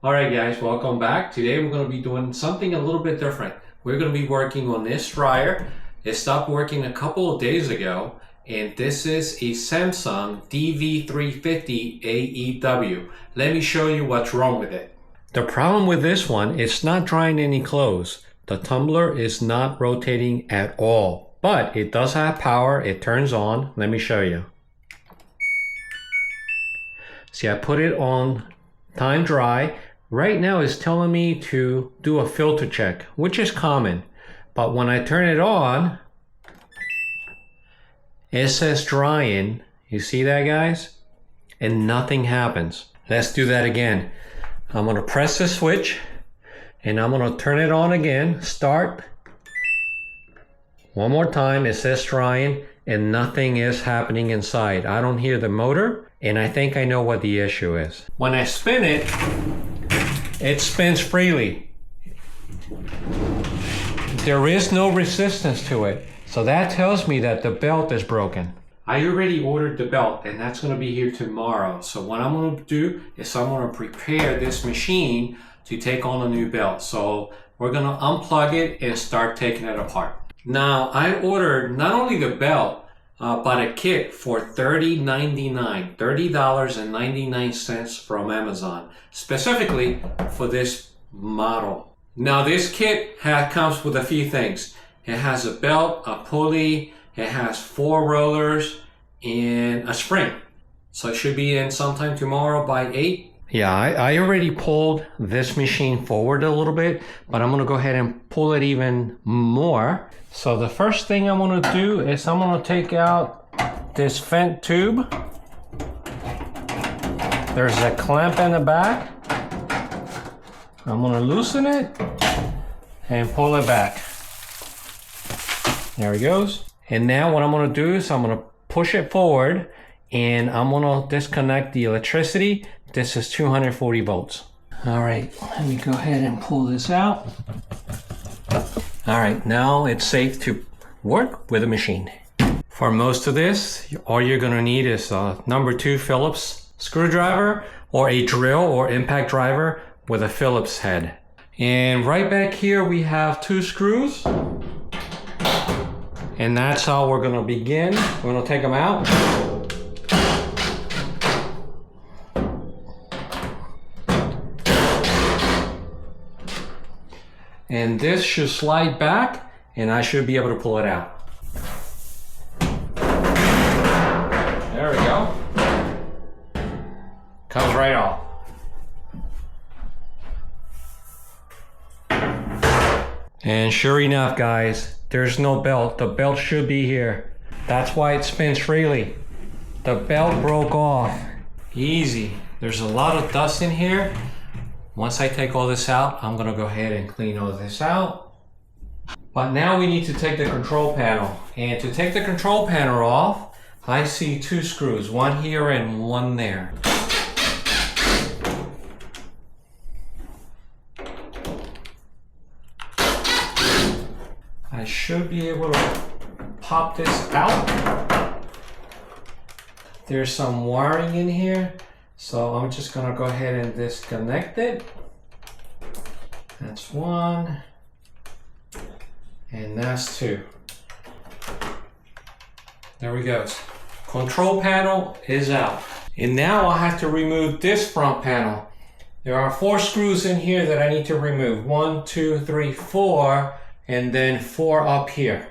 Alright guys, welcome back. Today we're going to be doing something a little bit different. We're going to be working on this dryer. It stopped working a couple of days ago, and this is a Samsung DV350 AEW. Let me show you what's wrong with it. The problem with this one, it's not drying any clothes. The tumbler is not rotating at all, but it does have power. It turns on. Let me show you. See, I put it on time dry. Right now it's telling me to do a filter check, which is common. But when I turn it on, it says drying. You see that, guys? And nothing happens. Let's do that again. I'm going to press the switch and I'm going to turn it on again. Start. One more time. It says drying and nothing is happening inside. I don't hear the motor, and I think I know what the issue is. When I spin it, it spins freely. There is no resistance to it. So that tells me that the belt is broken. I already ordered the belt and that's going to be here tomorrow. So what I'm going to do is I'm going to prepare this machine to take on a new belt. So we're going to unplug it and start taking it apart. Now I ordered not only the belt, but a kit for $30.99 from Amazon, specifically for this model. Now this kit comes with a few things. It has a belt, a pulley, it has 4 rollers, and a spring. So it should be in sometime tomorrow by 8. Yeah, I already pulled this machine forward a little bit, but I'm going to go ahead and pull it even more. So the first thing I'm going to do is I'm going to take out this vent tube. There's a clamp in the back. I'm going to loosen it and pull it back. There it goes. And now what I'm going to do is I'm going to push it forward and I'm going to disconnect the electricity. This is 240 volts. All right, let me go ahead and pull this out. All right, now it's safe to work with the machine. For most of this, all you're going to need is a number 2 Phillips screwdriver or a drill or impact driver with a Phillips head. And right back here we have 2 screws. And that's how we're going to begin. We're going to take them out. And this should slide back and I should be able to pull it out. There we go. Comes right off. And sure enough, guys, there's no belt. The belt should be here. That's why it spins freely. The belt broke off. Easy. There's a lot of dust in here. Once I take all this out, I'm going to go ahead and clean all this out. But now we need to take the control panel. And to take the control panel off, I see 2 screws. One here and one there. I should be able to pop this out. There's some wiring in here, so I'm just gonna go ahead and disconnect it. That's 1, and that's 2. There we go. Control panel is out. And now I have to remove this front panel. There are 4 screws in here that I need to remove. 1, 2, 3, 4. And then 4 up here.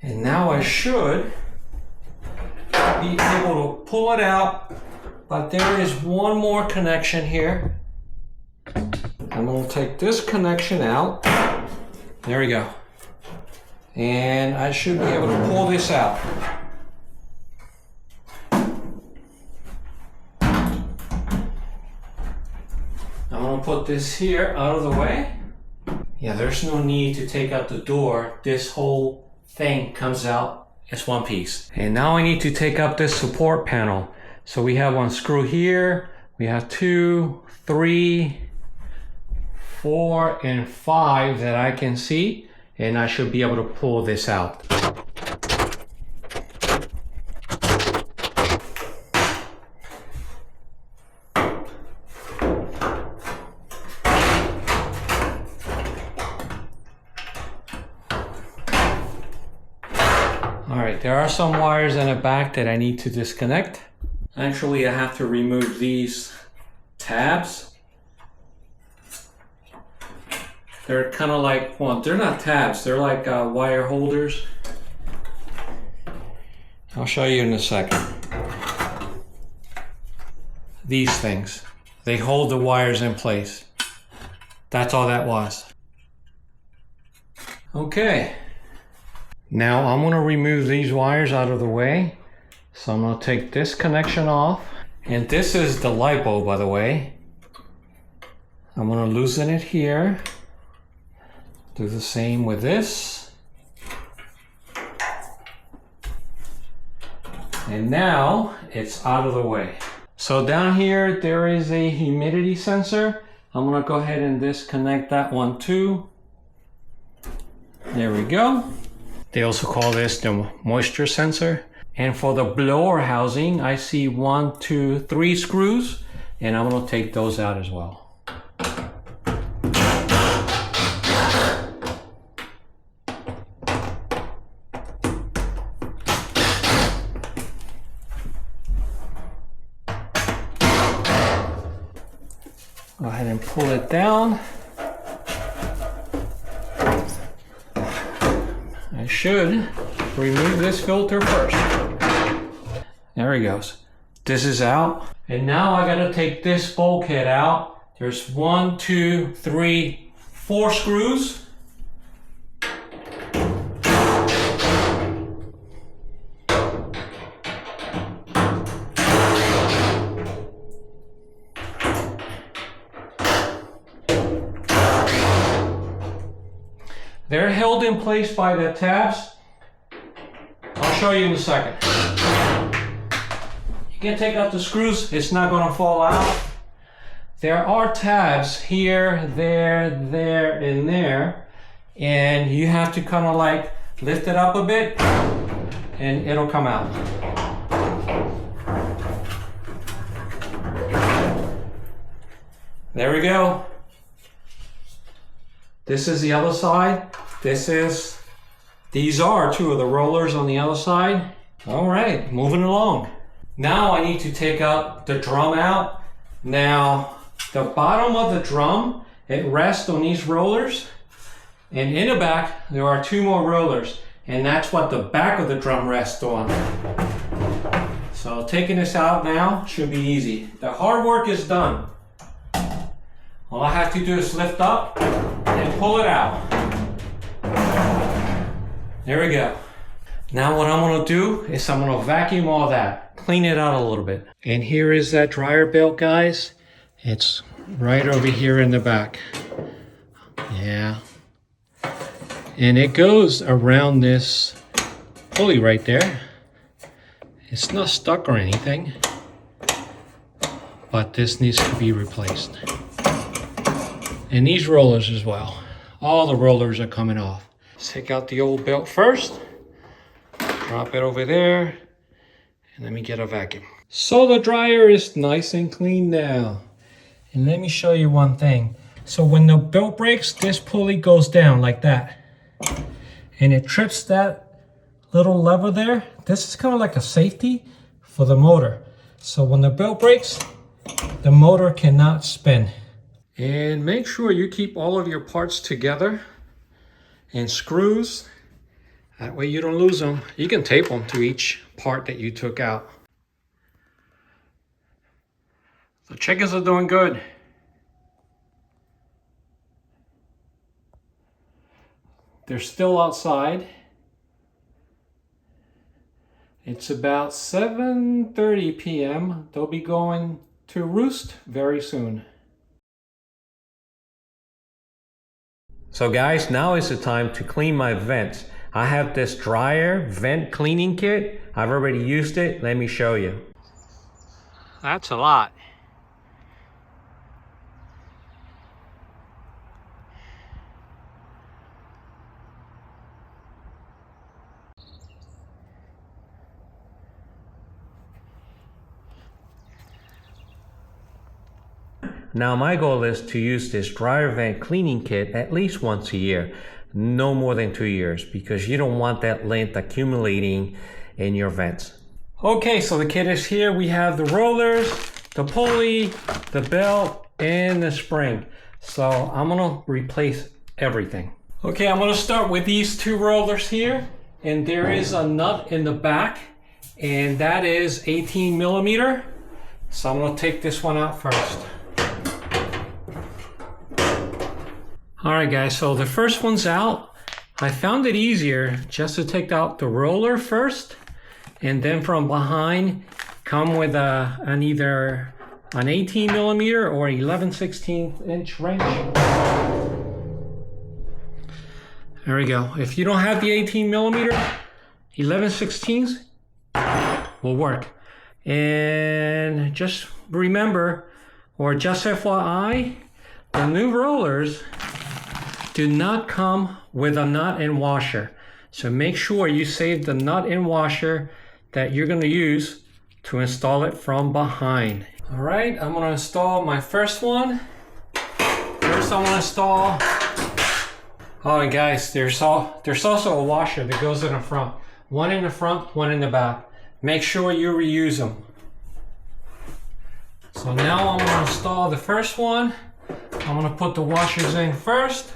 And now I should be able to pull it out, but there is one more connection here. I'm going to take this connection out. There we go. And I should be able to pull this out. I'm going to put put this here out of the way. Yeah, there's no need to take out the door. This whole thing comes out as one piece. And now I need to take up this support panel. So we have one screw here. We have 2, 3, 4, and 5 that I can see. And I should be able to pull this out. Alright, there are some wires in the back that I need to disconnect. Actually, I have to remove these tabs. They're kind of like, well, they're not tabs, they're like wire holders. I'll show you in a second. These things, they hold the wires in place. That's all that was. Okay. Now I'm going to remove these wires out of the way. So I'm going to take this connection off. And this is the LiPo, by the way. I'm going to loosen it here. Do the same with this. And now it's out of the way. So down here there is a humidity sensor. I'm going to go ahead and disconnect that one too. There we go. They also call this the moisture sensor. And for the blower housing, I see 1, 2, 3 screws, and I'm going to take those out as well. Go ahead and pull it down. I should remove this filter first. There he goes. This is out. And now I gotta take this bulkhead out. There's 1, 2, 3, 4 screws. They're held in place by the tabs. I'll show you in a second. You can take out the screws, it's not going to fall out. There are tabs here, there, and there. And you have to kind of like lift it up a bit and it'll come out. There we go. This is the other side. These are 2 of the rollers on the other side. All right, moving along. Now I need to take out the drum out. Now, the bottom of the drum, it rests on these rollers. And in the back, there are 2 more rollers. And that's what the back of the drum rests on. So taking this out now should be easy. The hard work is done. All I have to do is lift up and pull it out. There we go. Now what I'm going to do is I'm going to vacuum all that, clean it out a little bit. And here is that dryer belt, guys. It's right over here in the back. Yeah. And it goes around this pulley right there. It's not stuck or anything, but this needs to be replaced. And these rollers as well. All the rollers are coming off. Let's take out the old belt first. Drop it over there. And let me get a vacuum. So the dryer is nice and clean now. And let me show you one thing. So when the belt breaks, this pulley goes down like that. And it trips that little lever there. This is kind of like a safety for the motor. So when the belt breaks, the motor cannot spin. And make sure you keep all of your parts together and screws. That way you don't lose them. You can tape them to each part that you took out. The chickens are doing good. They're still outside. It's about 7:30 p.m. They'll be going to roost very soon. So guys, now is the time to clean my vents. I have this dryer vent cleaning kit. I've already used it. Let me show you. That's a lot. Now my goal is to use this dryer vent cleaning kit at least once a year, no more than 2 years, because you don't want that lint accumulating in your vents. Okay, so the kit is here. We have the rollers, the pulley, the belt, and the spring. So I'm gonna replace everything. Okay, I'm gonna start with these 2 rollers here, and there is a nut in the back, and that is 18 millimeter. So I'm gonna take this one out first. Alright guys, so the first one's out. I found it easier just to take out the roller first, and then from behind come with either an 18 millimeter or 11/16 inch wrench. There we go. If you don't have the 18 millimeter, 11/16 will work. And just remember, or just FYI, the new rollers do not come with a nut and washer. So make sure you save the nut and washer that you're going to use to install it from behind. All right, I'm going to install my first one. First I'm going to install, oh and guys, there's also a washer that goes in the front. One in the front, one in the back. Make sure you reuse them. So now I'm going to install the first one. I'm going to put the washers in first.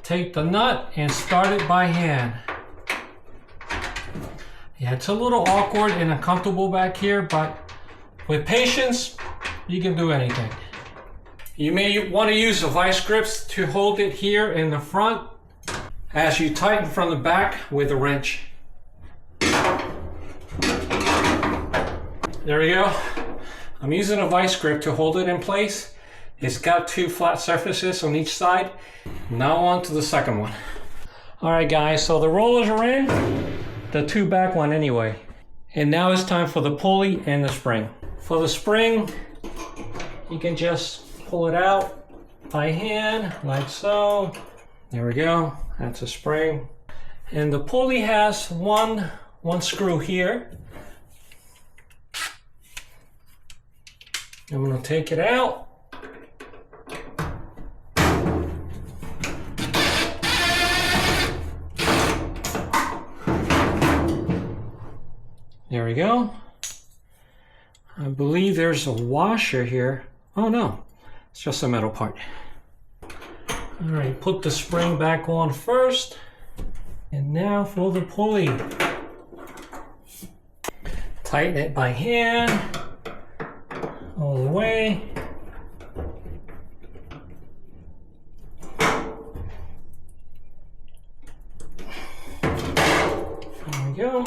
Take the nut and start it by hand. Yeah, it's a little awkward and uncomfortable back here, but with patience, you can do anything. You may want to use the vice grips to hold it here in the front as you tighten from the back with a wrench. There we go. I'm using a vice grip to hold it in place. It's got 2 flat surfaces on each side. Now on to the second one. All right guys, so the rollers are in, the 2 back one anyway. And now it's time for the pulley and the spring. For the spring, you can just pull it out by hand, like so. There we go, that's a spring. And the pulley has one screw here. I'm gonna take it out. There we go. I believe there's a washer here. Oh no, it's just a metal part. All right, put the spring back on first. And now for the pulley. Tighten it by hand, all the way. There we go.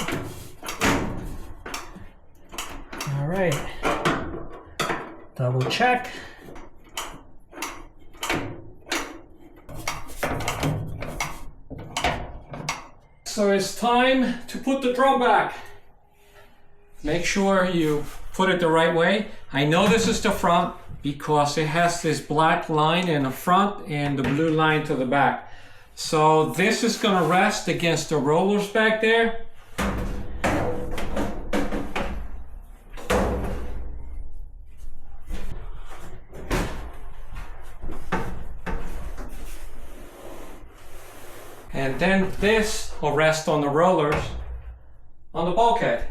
All right, double check. So it's time to put the drum back. Make sure you put it the right way. I know this is the front because it has this black line in the front and the blue line to the back. So this is going to rest against the rollers back there. And then this will rest on the rollers on the bulkhead.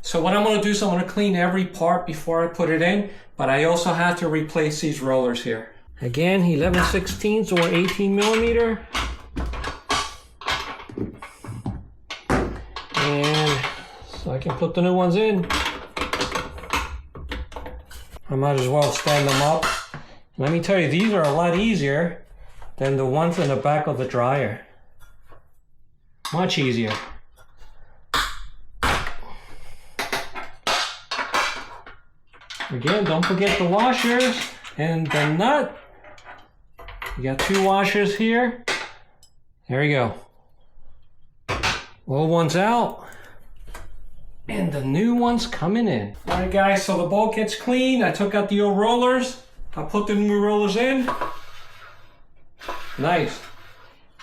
So what I'm going to do is I'm going to clean every part before I put it in, but I also have to replace these rollers here. Again, 11/16 or 18 millimeter. And so I can put the new ones in. I might as well stand them up. Let me tell you, these are a lot easier than the ones in the back of the dryer. Much easier. Again, don't forget the washers and the nut. You got 2 washers here. There you go. Old one's out. And the new one's coming in. All right, guys, so the bulkhead's clean. I took out the old rollers. I put the new rollers in. Nice.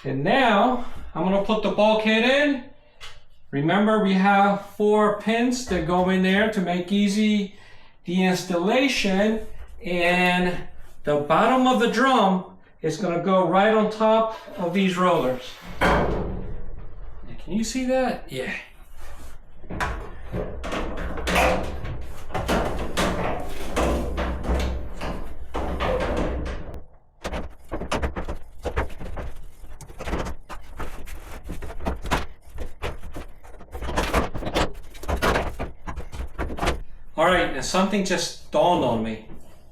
And now, I'm gonna put the bulkhead in. Remember, we have 4 pins that go in there to make easy the installation. And the bottom of the drum is gonna go right on top of these rollers. Can you see that? Yeah. All right, and something just dawned on me.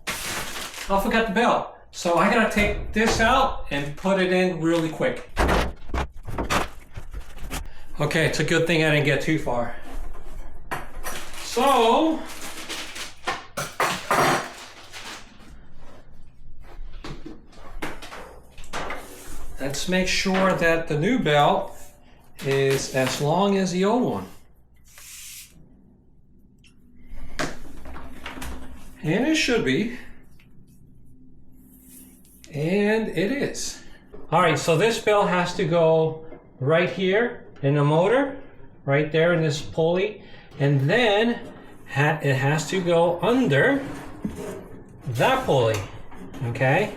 I forgot the belt. So I gotta take this out and put it in really quick. Okay, it's a good thing I didn't get too far. So, let's make sure that the new belt is as long as the old one. And it should be. And it is. All right, so this belt has to go right here in the motor, right there in this pulley, and then it has to go under that pulley, okay?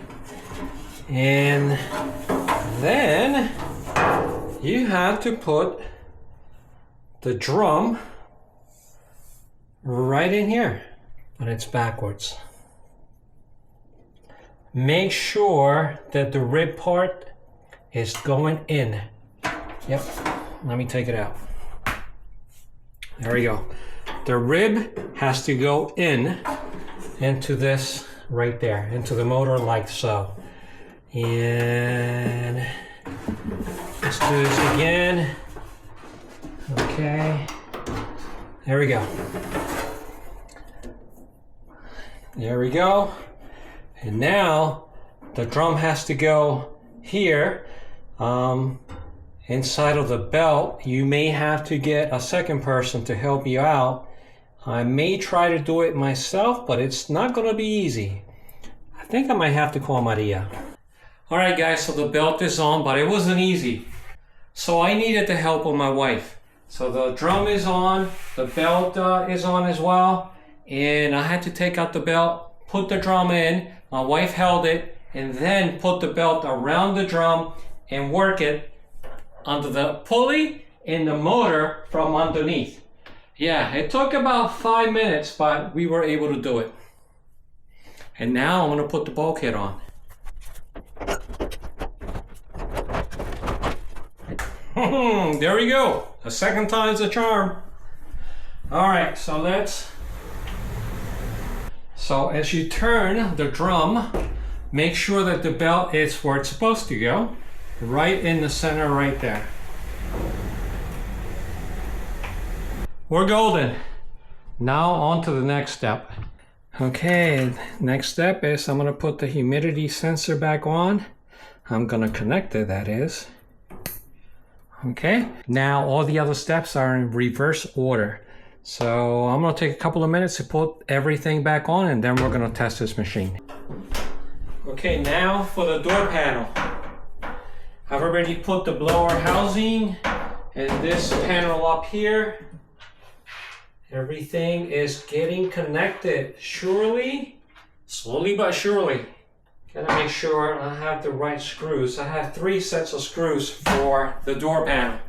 And then you have to put the drum right in here, but it's backwards. Make sure that the rib part is going in. Yep, let me take it out. There we go. The rib has to go into this right there, into the motor like so. And let's do this again. Okay, there we go. There we go. And now the drum has to go here inside of the belt. You may have to get a second person to help you out. I may try to do it myself, but it's not going to be easy. I think I might have to call Maria. All right, guys, so the belt is on, but it wasn't easy. So I needed the help of my wife. So the drum is on, the belt is on as well, and I had to take out the belt, put the drum in. My wife held it, and then put the belt around the drum and work it under the pulley and the motor from underneath. Yeah, it took about 5 minutes, but we were able to do it. And now I'm gonna put the bulkhead on. There we go. The second time's a charm. All right, so as you turn the drum, make sure that the belt is where it's supposed to go, right in the center right there. We're golden. Now on to the next step. Okay, next step is I'm gonna put the humidity sensor back on. I'm gonna connect it, that is. Okay, now all the other steps are in reverse order. So I'm gonna take a couple of minutes to put everything back on, and then we're gonna test this machine. Okay, now for the door panel. I've already put the blower housing and this panel up here. Everything is getting connected, slowly but surely. Gotta make sure I have the right screws. I have 3 sets of screws for the door panel.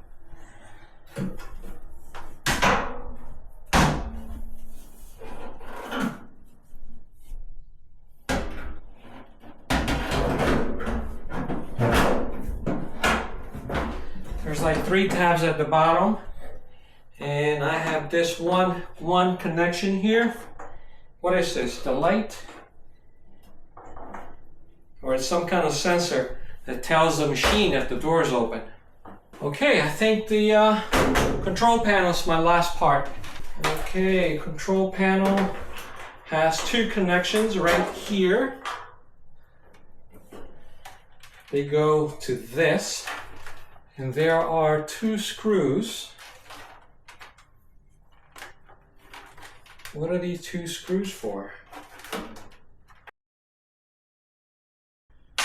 There's like 3 tabs at the bottom, and I have this one connection here. What is this? The light? Or it's some kind of sensor that tells the machine that the door is open. Okay, I think the control panel is my last part. Okay, control panel has 2 connections right here. they go to this, and there are 2 screws. What are these 2 screws for? I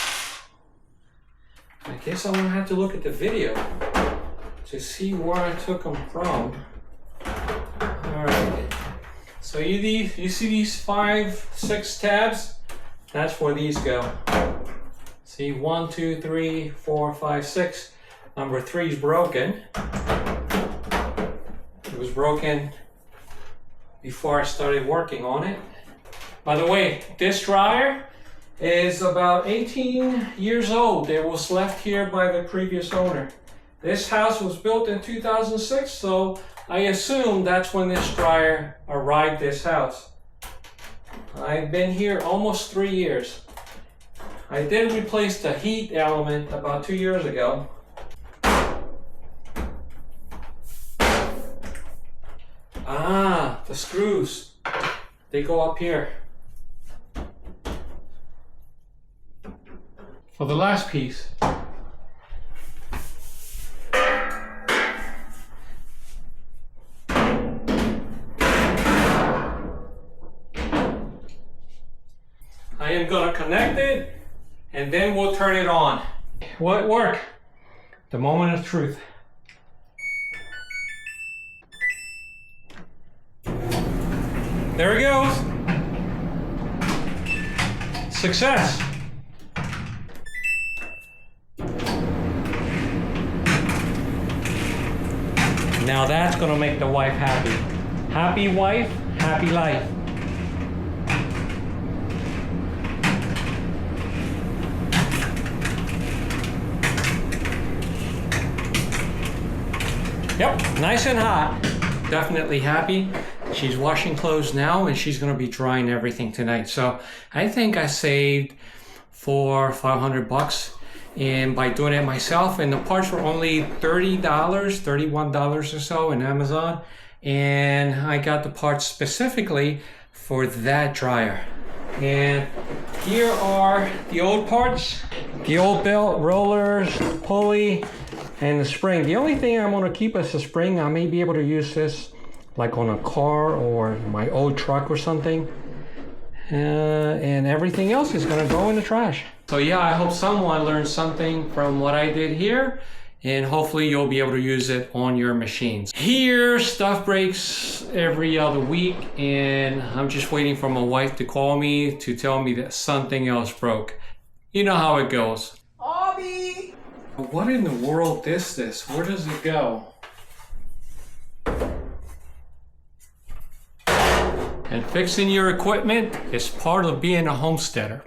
guess I'm gonna have to look at the video to see where I took them from. Alright, so you see these 5, 6 tabs? That's where these go. See, 1, 2, 3, 4, 5, 6. Number 3 is broken. It was broken before I started working on it. By the way, this dryer is about 18 years old. It was left here by the previous owner. This house was built in 2006, so I assume that's when this dryer arrived this house. I've been here almost 3 years. I did replace the heat element about 2 years ago. Ah, the screws. They go up here. For the last piece. I am gonna connect it and then we'll turn it on. Will it work? The moment of truth. There it goes. Success. Now that's gonna make the wife happy. Happy wife, happy life. Yep, nice and hot. Definitely happy. She's washing clothes now and she's gonna be drying everything tonight. So I think I saved $400-500 and by doing it myself, and the parts were only $30, $31 or so in Amazon, and I got the parts specifically for that dryer. And here are the old parts, the old belt, rollers, pulley, and the spring. The only thing I'm going to keep is the spring. I may be able to use this like on a car or my old truck or something. And everything else is going to go in the trash. So yeah, I hope someone learned something from what I did here, and hopefully you'll be able to use it on your machines. Here, stuff breaks every other week, and I'm just waiting for my wife to call me to tell me that something else broke. You know how it goes. Abby! What in the world is this? Where does it go? And fixing your equipment is part of being a homesteader.